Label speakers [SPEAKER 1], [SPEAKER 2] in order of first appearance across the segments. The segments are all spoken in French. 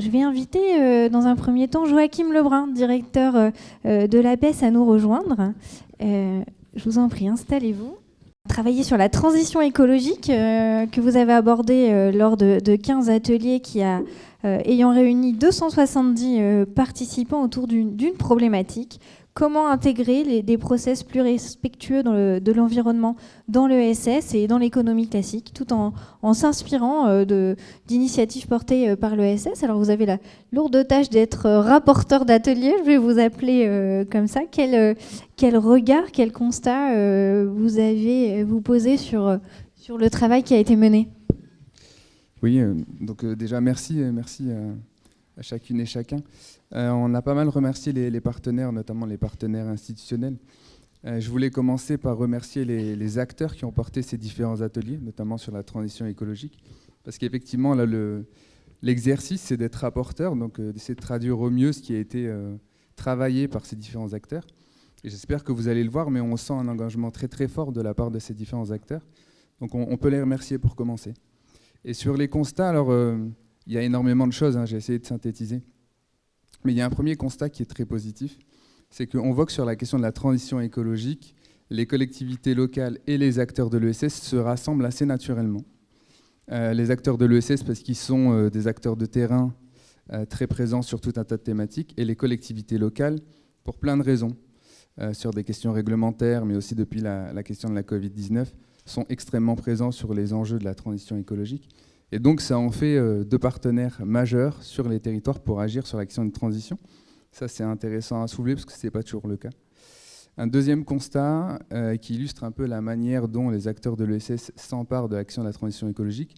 [SPEAKER 1] Je vais inviter dans un premier temps Joachim Lebrun, directeur de l'APES, à nous rejoindre. Je vous en prie, installez-vous. Travailler sur la transition écologique que vous avez abordée lors de 15 ateliers ayant réuni 270 participants autour d'une problématique. Comment intégrer des process plus respectueux de l'environnement dans l'ESS et dans l'économie classique, tout en s'inspirant d'initiatives portées par l'ESS. Alors vous avez la lourde tâche d'être rapporteur d'atelier, je vais vous appeler comme ça. Quel regard, quel constat vous avez vous posé sur le travail qui a été mené?
[SPEAKER 2] Oui, donc déjà merci à chacune et chacun. On a pas mal remercié les partenaires, notamment les partenaires institutionnels. Je voulais commencer par remercier les acteurs qui ont porté ces différents ateliers, notamment sur la transition écologique. Parce qu'effectivement, là, l'exercice, c'est d'être rapporteur, donc d'essayer de traduire au mieux ce qui a été travaillé par ces différents acteurs. Et j'espère que vous allez le voir, mais on sent un engagement très très fort de la part de ces différents acteurs. Donc on peut les remercier pour commencer. Et sur les constats, alors il y a énormément de choses, j'ai essayé de synthétiser. Mais il y a un premier constat qui est très positif, c'est qu'on voit que sur la question de la transition écologique, les collectivités locales et les acteurs de l'ESS se rassemblent assez naturellement. Les acteurs de l'ESS parce qu'ils sont des acteurs de terrain très présents sur tout un tas de thématiques, et les collectivités locales pour plein de raisons, sur des questions réglementaires, mais aussi depuis la question de la Covid-19, sont extrêmement présents sur les enjeux de la transition écologique. Et donc, ça en fait deux partenaires majeurs sur les territoires pour agir sur la question de transition. Ça, c'est intéressant à soulever parce que ce n'est pas toujours le cas. Un deuxième constat qui illustre un peu la manière dont les acteurs de l'ESS s'emparent de l'action de la transition écologique,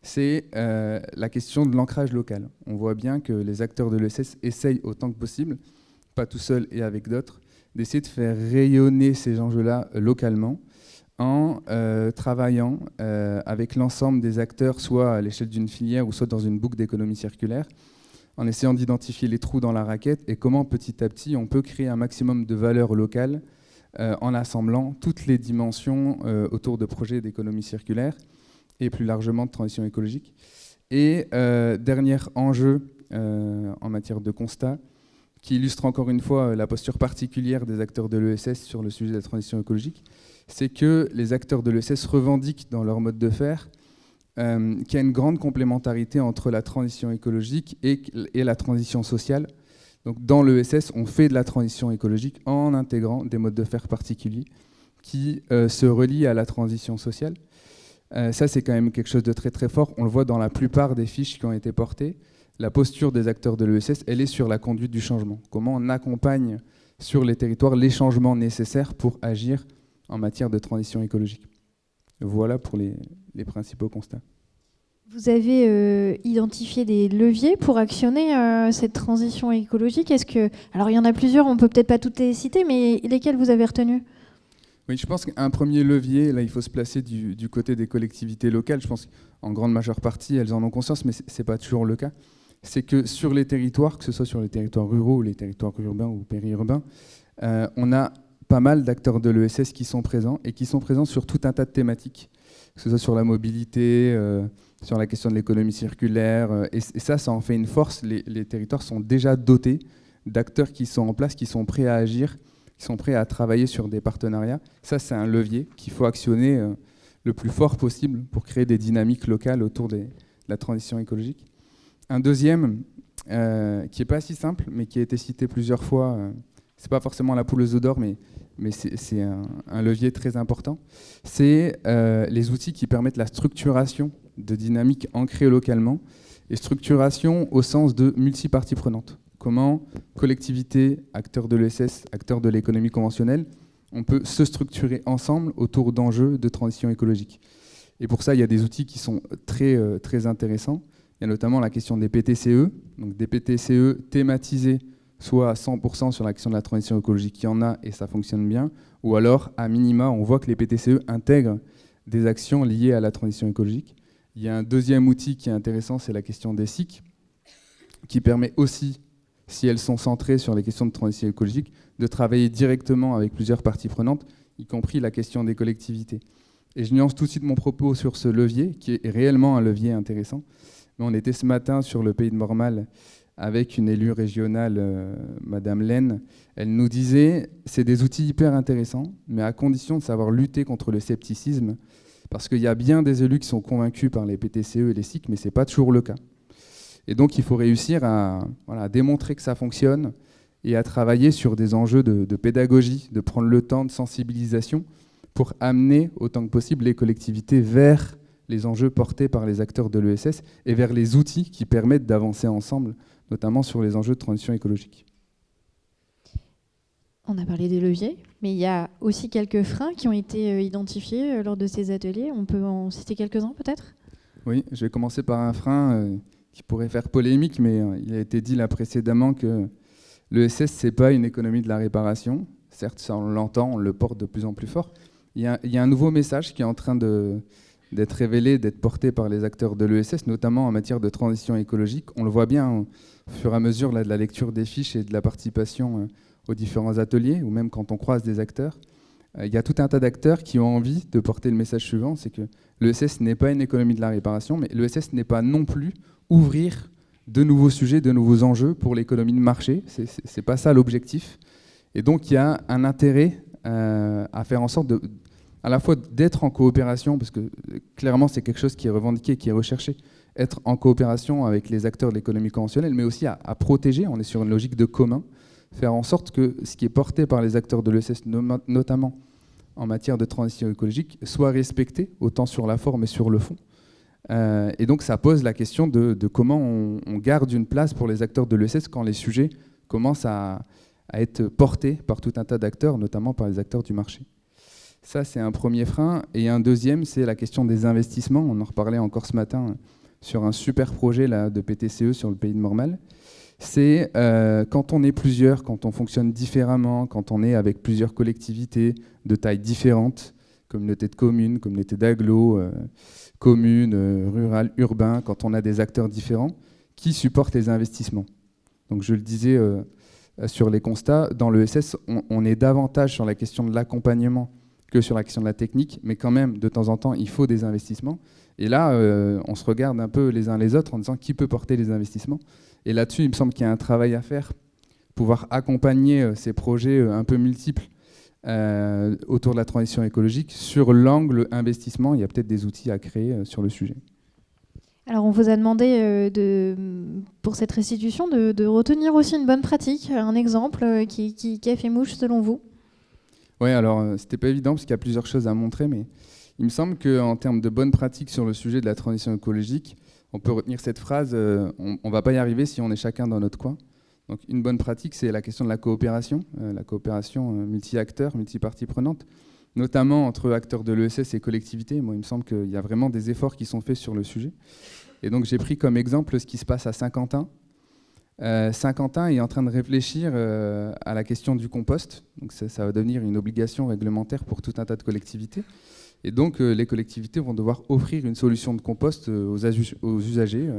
[SPEAKER 2] c'est la question de l'ancrage local. On voit bien que les acteurs de l'ESS essayent autant que possible, pas tout seuls et avec d'autres, d'essayer de faire rayonner ces enjeux-là localement, en travaillant avec l'ensemble des acteurs, soit à l'échelle d'une filière ou soit dans une boucle d'économie circulaire, en essayant d'identifier les trous dans la raquette et comment petit à petit on peut créer un maximum de valeur locale en assemblant toutes les dimensions autour de projets d'économie circulaire et plus largement de transition écologique. Et dernier enjeu en matière de constat, qui illustre encore une fois la posture particulière des acteurs de l'ESS sur le sujet de la transition écologique, c'est que les acteurs de l'ESS revendiquent dans leur mode de faire qu'il y a une grande complémentarité entre la transition écologique et la transition sociale. Donc dans l'ESS, on fait de la transition écologique en intégrant des modes de faire particuliers qui se relient à la transition sociale. Ça, c'est quand même quelque chose de très très fort. On le voit dans la plupart des fiches qui ont été portées. La posture des acteurs de l'ESS, elle est sur la conduite du changement. Comment on accompagne sur les territoires les changements nécessaires pour agir en matière de transition écologique. Voilà pour les principaux constats.
[SPEAKER 1] Vous avez identifié des leviers pour actionner cette transition écologique. Alors il y en a plusieurs, on peut peut-être pas toutes les citer, mais lesquels vous avez retenus?
[SPEAKER 2] Oui, je pense qu'un premier levier, là il faut se placer du côté des collectivités locales. Je pense qu'en grande majeure partie, elles en ont conscience, mais ce n'est pas toujours le cas. C'est que sur les territoires, que ce soit sur les territoires ruraux, les territoires urbains ou périurbains, on a pas mal d'acteurs de l'ESS qui sont présents et qui sont présents sur tout un tas de thématiques, que ce soit sur la mobilité, sur la question de l'économie circulaire, et ça en fait une force. Les territoires sont déjà dotés d'acteurs qui sont en place, qui sont prêts à agir, qui sont prêts à travailler sur des partenariats. Ça, c'est un levier qu'il faut actionner le plus fort possible pour créer des dynamiques locales autour de la transition écologique. Un deuxième, qui n'est pas si simple, mais qui a été cité plusieurs fois, c'est pas forcément la poule aux œufs d'or, mais c'est un levier très important, c'est les outils qui permettent la structuration de dynamiques ancrées localement, et structuration au sens de multiparties prenantes. Comment collectivités, acteurs de l'ESS, acteurs de l'économie conventionnelle, on peut se structurer ensemble autour d'enjeux de transition écologique. Et pour ça, il y a des outils qui sont très, très intéressants. Il y a notamment la question des PTCE, donc des PTCE thématisés, soit à 100% sur la question de la transition écologique, il y en a et ça fonctionne bien, ou alors, à minima, on voit que les PTCE intègrent des actions liées à la transition écologique. Il y a un deuxième outil qui est intéressant, c'est la question des SIC, qui permet aussi, si elles sont centrées sur les questions de transition écologique, de travailler directement avec plusieurs parties prenantes, y compris la question des collectivités. Et je nuance tout de suite mon propos sur ce levier, qui est réellement un levier intéressant. Mais on était ce matin sur le Pays de Mormal avec une élue régionale, Madame Laine. Elle nous disait c'est des outils hyper intéressants, mais à condition de savoir lutter contre le scepticisme, parce qu'il y a bien des élus qui sont convaincus par les PTCE et les SIC, mais ce n'est pas toujours le cas. Et donc il faut réussir à démontrer que ça fonctionne et à travailler sur des enjeux de pédagogie, de prendre le temps de sensibilisation pour amener autant que possible les collectivités vers les enjeux portés par les acteurs de l'ESS et vers les outils qui permettent d'avancer ensemble, notamment sur les enjeux de transition écologique.
[SPEAKER 1] On a parlé des leviers, mais il y a aussi quelques freins qui ont été identifiés lors de ces ateliers. On peut en citer quelques-uns peut-être ?
[SPEAKER 2] Oui, je vais commencer par un frein qui pourrait faire polémique, mais il a été dit là précédemment que l'ESS, ce n'est pas une économie de la réparation. Certes, ça on l'entend, on le porte de plus en plus fort. Il y a un nouveau message qui est en train d'être révélé, d'être porté par les acteurs de l'ESS, notamment en matière de transition écologique. On le voit bien au fur et à mesure là, de la lecture des fiches et de la participation aux différents ateliers, ou même quand on croise des acteurs. Il y a tout un tas d'acteurs qui ont envie de porter le message suivant, c'est que l'ESS n'est pas une économie de la réparation, mais l'ESS n'est pas non plus ouvrir de nouveaux sujets, de nouveaux enjeux pour l'économie de marché. C'est pas ça l'objectif. Et donc il y a un intérêt à faire en sorte à la fois d'être en coopération, parce que clairement c'est quelque chose qui est revendiqué, qui est recherché, être en coopération avec les acteurs de l'économie conventionnelle, mais aussi à protéger, on est sur une logique de commun, faire en sorte que ce qui est porté par les acteurs de l'ESS, notamment en matière de transition écologique, soit respecté, autant sur la forme et sur le fond. Et donc ça pose la question de comment on garde une place pour les acteurs de l'ESS quand les sujets commencent à être portés par tout un tas d'acteurs, notamment par les acteurs du marché. Ça, c'est un premier frein. Et un deuxième, c'est la question des investissements. On en reparlait encore ce matin sur un super projet là, de PTCE sur le Pays de Mormal. C'est quand on est plusieurs, quand on fonctionne différemment, quand on est avec plusieurs collectivités de tailles différentes, communautés de communes, communautés d'agglos, communes, rurales, urbains, quand on a des acteurs différents, qui supportent les investissements. Donc je le disais sur les constats, dans l'ESS, on est davantage sur la question de l'accompagnement que sur la question de la technique, mais quand même, de temps en temps, il faut des investissements. Et là, on se regarde un peu les uns les autres en disant qui peut porter les investissements. Et là-dessus, il me semble qu'il y a un travail à faire, pouvoir accompagner ces projets un peu multiples autour de la transition écologique. Sur l'angle investissement, il y a peut-être des outils à créer sur le sujet.
[SPEAKER 1] Alors on vous a demandé pour cette restitution de retenir aussi une bonne pratique, un exemple qui a fait mouche selon vous.
[SPEAKER 2] Oui, alors c'était pas évident parce qu'il y a plusieurs choses à montrer, mais il me semble qu'en termes de bonnes pratiques sur le sujet de la transition écologique, on peut retenir cette phrase, on ne va pas y arriver si on est chacun dans notre coin. Donc une bonne pratique, c'est la question de la coopération multi-acteurs, multi-parties prenantes, notamment entre acteurs de l'ESS et collectivités. Moi, il me semble qu'il y a vraiment des efforts qui sont faits sur le sujet. Et donc j'ai pris comme exemple ce qui se passe à Saint-Quentin. Saint-Quentin est en train de réfléchir à la question du compost. Donc ça va devenir une obligation réglementaire pour tout un tas de collectivités. Et donc les collectivités vont devoir offrir une solution de compost aux usagers,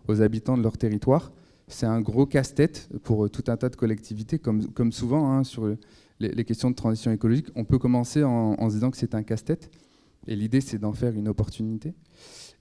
[SPEAKER 2] aux habitants de leur territoire. C'est un gros casse-tête pour tout un tas de collectivités, comme souvent sur les questions de transition écologique. On peut commencer en se disant que c'est un casse-tête, et l'idée c'est d'en faire une opportunité.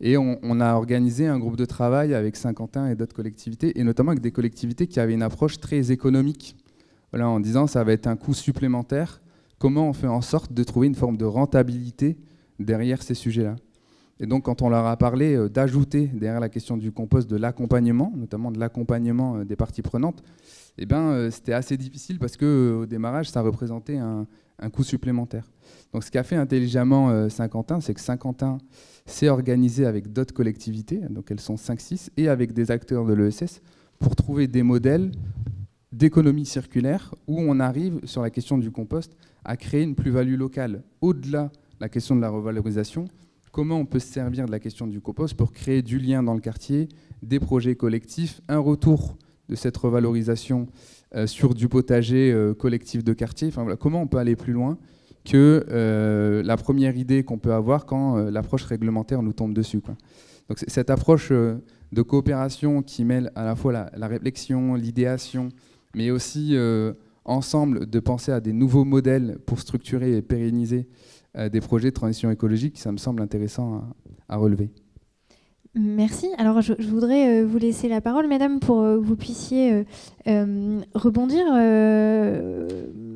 [SPEAKER 2] Et on a organisé un groupe de travail avec Saint-Quentin et d'autres collectivités, et notamment avec des collectivités qui avaient une approche très économique, voilà, en disant ça va être un coût supplémentaire, comment on fait en sorte de trouver une forme de rentabilité derrière ces sujets-là. Et donc quand on leur a parlé d'ajouter derrière la question du compost de l'accompagnement, notamment de l'accompagnement des parties prenantes, eh ben, c'était assez difficile parce qu'au démarrage, ça représentait un coût supplémentaire. Donc ce qu'a fait intelligemment Saint-Quentin, c'est que Saint-Quentin s'est organisé avec d'autres collectivités, donc elles sont 5-6, et avec des acteurs de l'ESS, pour trouver des modèles d'économie circulaire où on arrive, sur la question du compost, à créer une plus-value locale. Au-delà de la question de la revalorisation, comment on peut se servir de la question du compost pour créer du lien dans le quartier, des projets collectifs, un retour de cette revalorisation sur du potager collectif de quartier. Enfin, voilà, comment on peut aller plus loin que la première idée qu'on peut avoir quand l'approche réglementaire nous tombe dessus, quoi. Donc cette approche de coopération qui mêle à la fois la réflexion, l'idéation, mais aussi ensemble de penser à des nouveaux modèles pour structurer et pérenniser des projets de transition écologique, ça me semble intéressant à relever.
[SPEAKER 1] Merci. Alors, je voudrais vous laisser la parole, mesdames, pour que vous puissiez rebondir.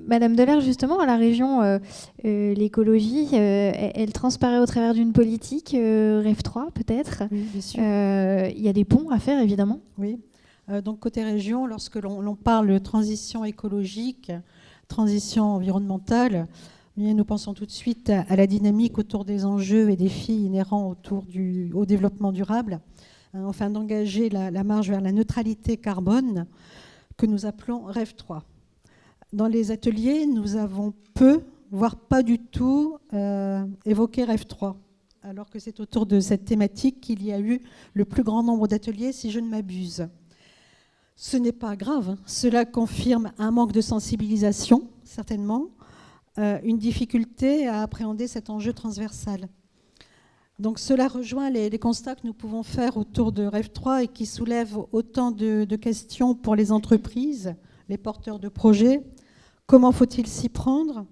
[SPEAKER 1] Madame Delair, justement, à la région, l'écologie, elle transparaît au travers d'une politique, REF 3 peut-être.
[SPEAKER 3] Oui, bien sûr.
[SPEAKER 1] Il y a des ponts à faire, évidemment.
[SPEAKER 3] Oui. Donc, côté région, lorsque l'on parle de transition écologique, transition environnementale, nous pensons tout de suite à la dynamique autour des enjeux et défis inhérents au développement durable, afin d'engager la marche vers la neutralité carbone que nous appelons REF 3. Dans les ateliers, nous avons peu, voire pas du tout, évoqué REF 3, alors que c'est autour de cette thématique qu'il y a eu le plus grand nombre d'ateliers, si je ne m'abuse. Ce n'est pas grave, hein. Cela confirme un manque de sensibilisation, certainement, une difficulté à appréhender cet enjeu transversal. Donc cela rejoint les constats que nous pouvons faire autour de REF 3 et qui soulèvent autant de questions pour les entreprises, les porteurs de projets. Comment faut-il s'y prendre?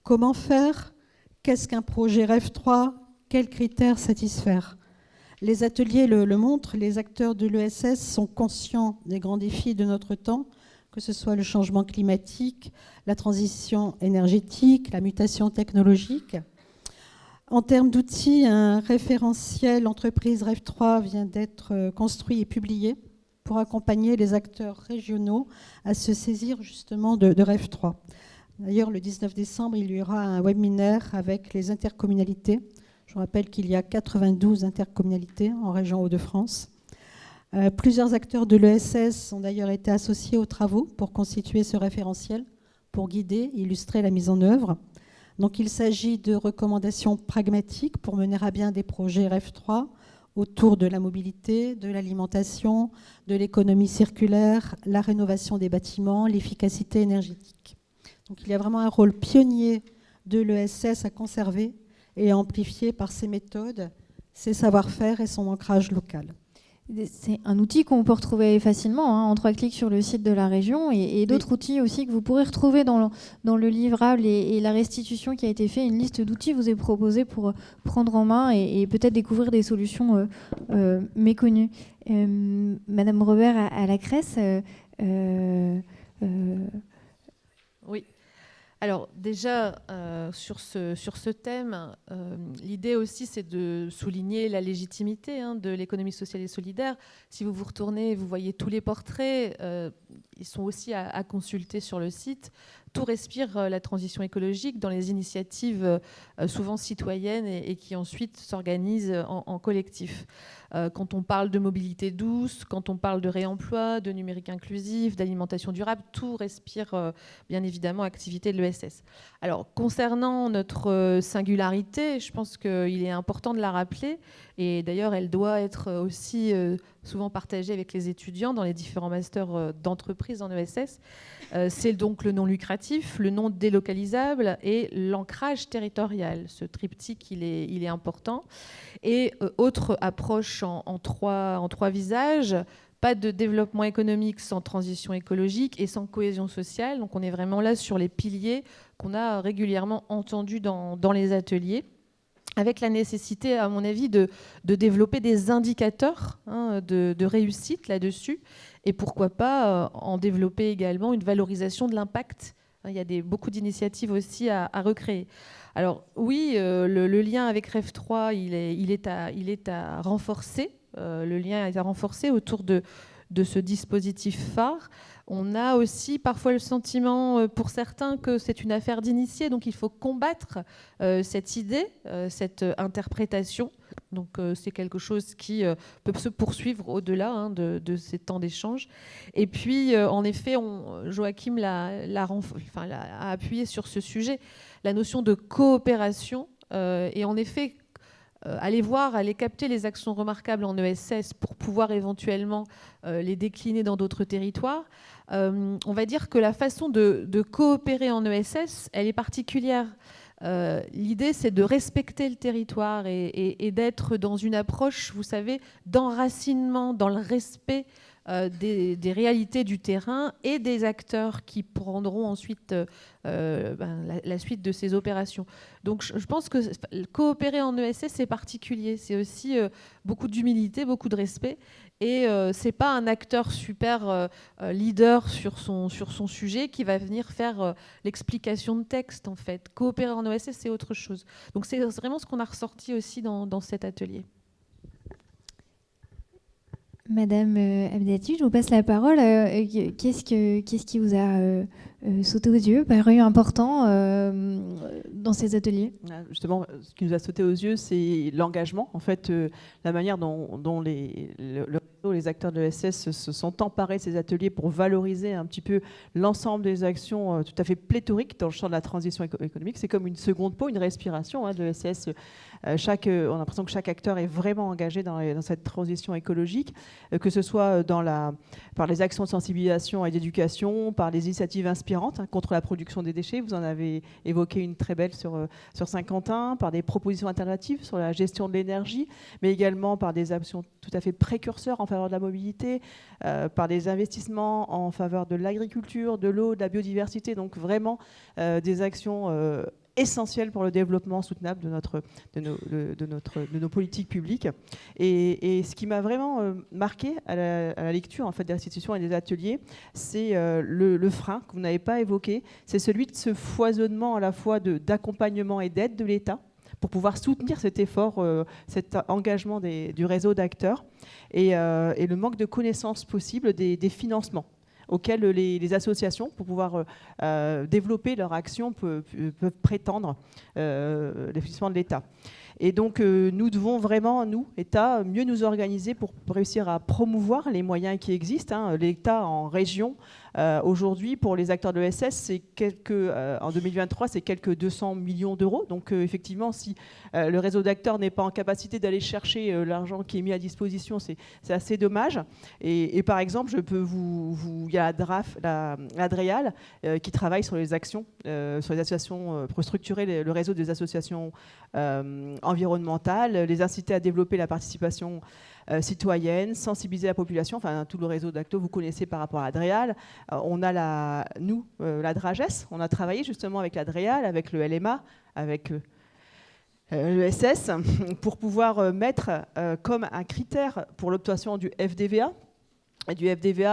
[SPEAKER 3] Comment faire? Qu'est-ce qu'un projet REF 3? Quels critères satisfaire? Les ateliers le montrent, les acteurs de l'ESS sont conscients des grands défis de notre temps, que ce soit le changement climatique, la transition énergétique, la mutation technologique. En termes d'outils, un référentiel entreprise REF 3 vient d'être construit et publié pour accompagner les acteurs régionaux à se saisir justement de REF 3. D'ailleurs, le 19 décembre, il y aura un webinaire avec les intercommunalités. Je rappelle qu'il y a 92 intercommunalités en région Hauts-de-France. Plusieurs acteurs de l'ESS ont d'ailleurs été associés aux travaux pour constituer ce référentiel, pour guider, illustrer la mise en œuvre. Donc il s'agit de recommandations pragmatiques pour mener à bien des projets REF 3 autour de la mobilité, de l'alimentation, de l'économie circulaire, la rénovation des bâtiments, l'efficacité énergétique. Donc il y a vraiment un rôle pionnier de l'ESS à conserver et à amplifier par ses méthodes, ses savoir-faire et son ancrage local.
[SPEAKER 1] C'est un outil qu'on peut retrouver facilement, hein, en 3 clics sur le site de la région et d'autres outils aussi que vous pourrez retrouver dans le livrable et la restitution qui a été fait. Une liste d'outils vous est proposée pour prendre en main et peut-être découvrir des solutions méconnues. Madame Robert à la Cresse.
[SPEAKER 4] Oui. Alors déjà, sur ce thème, l'idée aussi, c'est de souligner la légitimité de l'économie sociale et solidaire. Si vous vous retournez, vous voyez tous les portraits, ils sont aussi à consulter sur le site. Tout respire la transition écologique dans les initiatives souvent citoyennes et qui ensuite s'organisent en collectif. Quand on parle de mobilité douce, quand on parle de réemploi, de numérique inclusif, d'alimentation durable, tout respire bien évidemment activité de l'ESS. Alors concernant notre singularité, je pense qu'il est important de la rappeler et d'ailleurs elle doit être aussi souvent partagée avec les étudiants dans les différents masters d'entreprise en ESS. C'est donc le non lucratif, le non délocalisable et l'ancrage territorial. Ce triptyque, il est important. Et autre approche en trois visages, pas de développement économique sans transition écologique et sans cohésion sociale. Donc on est vraiment là sur les piliers qu'on a régulièrement entendus dans les ateliers, avec la nécessité, à mon avis, de développer des indicateurs de réussite là-dessus, et pourquoi pas en développer également une valorisation de l'impact. Il y a beaucoup d'initiatives aussi à recréer. Alors oui, le lien avec REF 3, il est à renforcer. Le lien est à renforcer autour de ce dispositif phare. On a aussi parfois le sentiment, pour certains, que c'est une affaire d'initiés, donc il faut combattre cette idée, cette interprétation. Donc c'est quelque chose qui peut se poursuivre au-delà de ces temps d'échange. Et puis, en effet, Joachim a appuyé sur ce sujet, la notion de coopération. Et en effet, aller capter les actions remarquables en ESS pour pouvoir éventuellement les décliner dans d'autres territoires. On va dire que la façon de coopérer en ESS, elle est particulière. L'idée, c'est de respecter le territoire et d'être dans une approche, vous savez, d'enracinement, dans le respect des réalités du terrain et des acteurs qui prendront ensuite la suite de ces opérations. Donc je pense que coopérer en ESS, c'est particulier. C'est aussi beaucoup d'humilité, beaucoup de respect. Et ce n'est pas un acteur super leader sur son sujet qui va venir faire l'explication de texte, en fait. Coopérer en ESS, c'est autre chose. Donc c'est vraiment ce qu'on a ressorti aussi dans cet atelier.
[SPEAKER 1] Madame Abdati, je vous passe la parole. Qu'est-ce qui vous a sauté aux yeux, paru important dans ces ateliers?
[SPEAKER 5] Justement, ce qui nous a sauté aux yeux, c'est l'engagement. En fait, la manière dont les acteurs de l'ESS se sont emparés de ces ateliers pour valoriser un petit peu l'ensemble des actions tout à fait pléthoriques dans le champ de la transition économique. C'est comme une seconde peau, une respiration de l'ESS. On a l'impression que chaque acteur est vraiment engagé dans cette transition écologique, que ce soit par les actions de sensibilisation et d'éducation, par les initiatives inspirantes contre la production des déchets. Vous en avez évoqué une très belle sur Saint-Quentin, par des propositions alternatives sur la gestion de l'énergie, mais également par des actions tout à fait précurseurs en faveur de la mobilité, par des investissements en faveur de l'agriculture, de l'eau, de la biodiversité. Donc vraiment des actions essentiel pour le développement soutenable de nos politiques publiques. Et ce qui m'a vraiment marqué à la lecture en fait, des institutions et des ateliers, c'est le frein que vous n'avez pas évoqué, c'est celui de ce foisonnement à la fois d'accompagnement et d'aide de l'État pour pouvoir soutenir cet effort, cet engagement du réseau d'acteurs et le manque de connaissances possibles des financements auxquels les associations, pour pouvoir développer leur action, peuvent prétendre les financements de l'État. Et donc, nous devons vraiment, nous, État, mieux nous organiser pour réussir à promouvoir les moyens qui existent. L'État en région, aujourd'hui, pour les acteurs de l'ESS, en 2023, c'est quelques 200 millions d'euros. Donc, effectivement, si le réseau d'acteurs n'est pas en capacité d'aller chercher l'argent qui est mis à disposition, c'est assez dommage. Et par exemple, il y a la DREAL qui travaille sur les actions, sur les associations, pour structurer le réseau des associations environnementales, les inciter à développer la participation citoyenne, sensibiliser la population, enfin tout le réseau d'acteurs, vous connaissez par rapport à la DREAL. On a la DRAGES, on a travaillé justement avec la DREAL, avec le LMA, avec l'ESS, pour pouvoir mettre comme un critère pour l'obtention du FDVA,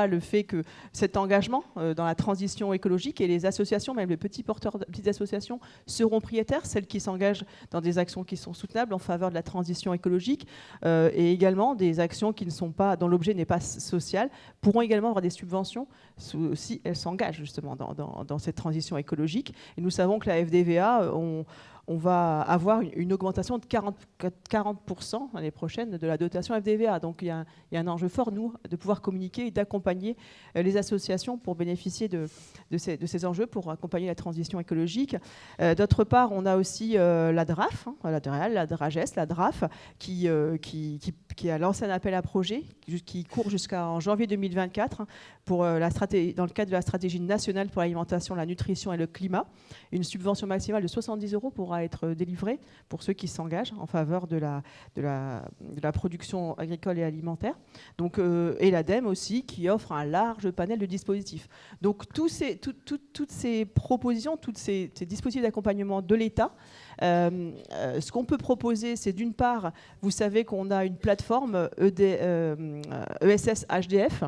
[SPEAKER 5] le fait que cet engagement dans la transition écologique et les associations, même les petits porteurs de petites associations, seront prioritaires, celles qui s'engagent dans des actions qui sont soutenables en faveur de la transition écologique et également des actions qui ne sont pas, dont l'objet n'est pas social, pourront également avoir des subventions si elles s'engagent justement dans cette transition écologique. Et nous savons que la FDVA, on va avoir une augmentation de 40% l'année prochaine de la dotation FDVA. Donc il y a un enjeu fort, nous, de pouvoir communiquer et d'accompagner les associations pour bénéficier de ces enjeux, pour accompagner la transition écologique. D'autre part, on a aussi la DRAF, la DRAGES, la DRAF, qui a lancé un appel à projet qui court jusqu'en janvier 2024 dans le cadre de la stratégie nationale pour l'alimentation, la nutrition et le climat. Une subvention maximale de 70 € pourra être délivrée pour ceux qui s'engagent en faveur de la production agricole et alimentaire. Donc, et l'ADEME aussi, qui offre un large panel de dispositifs. Donc toutes ces propositions, tous ces dispositifs d'accompagnement de l'État, ce qu'on peut proposer, c'est d'une part, vous savez qu'on a une plateforme ESS HDF,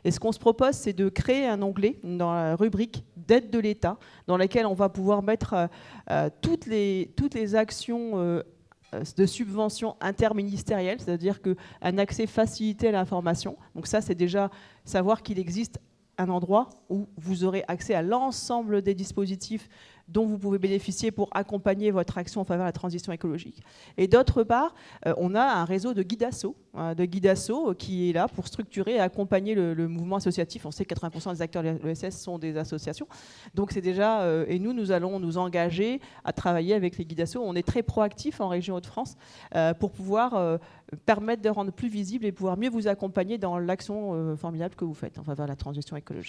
[SPEAKER 5] et ce qu'on se propose, c'est de créer un onglet dans la rubrique d'aide de l'État, dans laquelle on va pouvoir mettre toutes les actions de subventions interministérielles, c'est-à-dire qu'un accès facilité à l'information. Donc ça, c'est déjà savoir qu'il existe un endroit où vous aurez accès à l'ensemble des dispositifs dont vous pouvez bénéficier pour accompagner votre action en faveur de la transition écologique. Et d'autre part, on a un réseau de guides assos, qui est là pour structurer et accompagner le mouvement associatif. On sait que 80% des acteurs de l'ESS sont des associations. Donc c'est déjà, et nous allons nous engager à travailler avec les guides assos. On est très proactifs en région Hauts-de-France pour pouvoir permettre de rendre plus visible et pouvoir mieux vous accompagner dans l'action formidable que vous faites en faveur de la transition écologique.